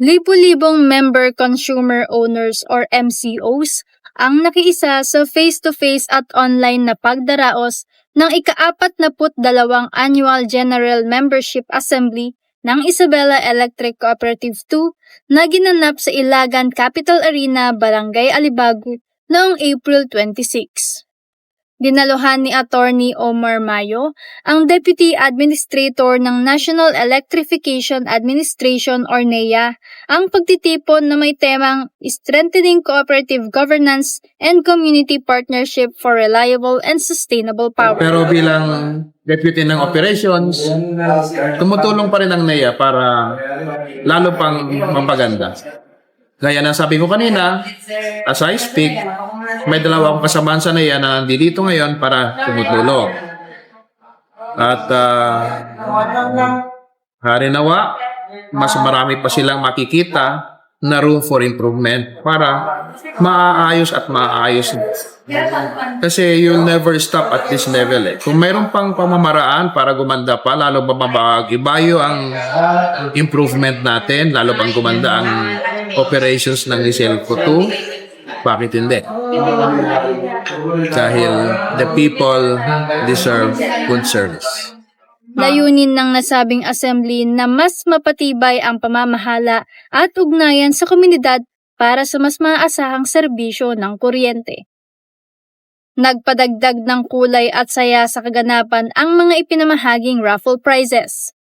Libu-libong member consumer owners or MCOs ang nakiisa sa face-to-face at online na pagdaraos ng ika-42 Annual General Membership Assembly ng Isabela Electric Cooperative 2 na ginanap sa Ilagan Capital Arena, Barangay Alibago noong April 26. Dinaluhan ni Attorney Omar Mayo, ang Deputy Administrator ng National Electrification Administration or NEA, ang pagtitipon na may temang Strengthening Cooperative Governance and Community Partnership for Reliable and Sustainable Power. Pero bilang Deputy ng Operations, tumutulong pa rin ang NEA para lalo pang mapaganda. Gaya na sabi ko kanina, as I speak, may dalawa akong kasamaan sa NEA na nandito ngayon para tumutulong. At harinawa, mas marami pa silang makikita na room for improvement para maaayos at maaayos. Kasi you'll never stop at this level eh. Kung mayroon pang pamamaraan para gumanda pa, lalo babayo ang improvement natin, lalo pang gumanda ang operations ng Iselco 2, bakit hindi? Dahil the people deserve good service. Layunin ng nasabing assembly na mas mapatibay ang pamamahala at ugnayan sa komunidad para sa mas maasahang serbisyo ng kuryente. Nagpadagdag ng kulay at saya sa kaganapan ang mga ipinamahaging raffle prizes.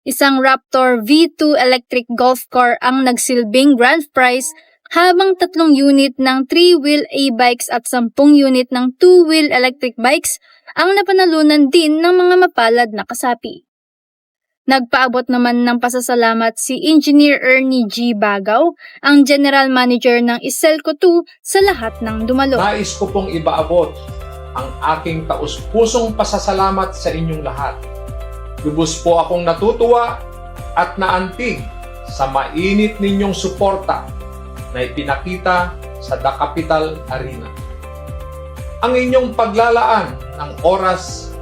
Isang Raptor V2 electric golf car ang nagsilbing grand prize, habang 3 unit ng 3-wheel e-bikes at 10 unit ng 2-wheel electric bikes ang napanalunan din ng mga mapalad na kasapi. Nagpaabot naman ng pasasalamat si Engineer Ernie G. Bagaw, ang General Manager ng Iselco 2, sa lahat ng dumalo. Nais ko pong ibaabot ang aking taus-pusong pasasalamat sa inyong lahat. Lubos po akong natutuwa at naantig sa mainit ninyong suporta na ipinakita sa The Capital Arena. Ang inyong paglalaan ng oras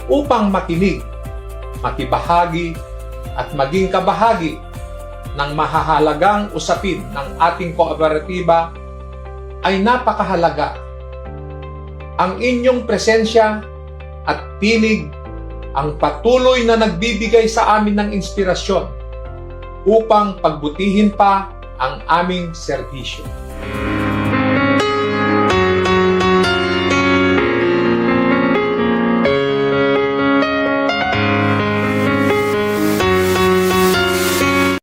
upang makinig, makibahagi at maging kabahagi ng mahahalagang usapin ng ating kooperatiba ay napakahalaga. Ang inyong presensya at tinig ang patuloy na nagbibigay sa amin ng inspirasyon upang pagbutihin pa ang aming serbisyo.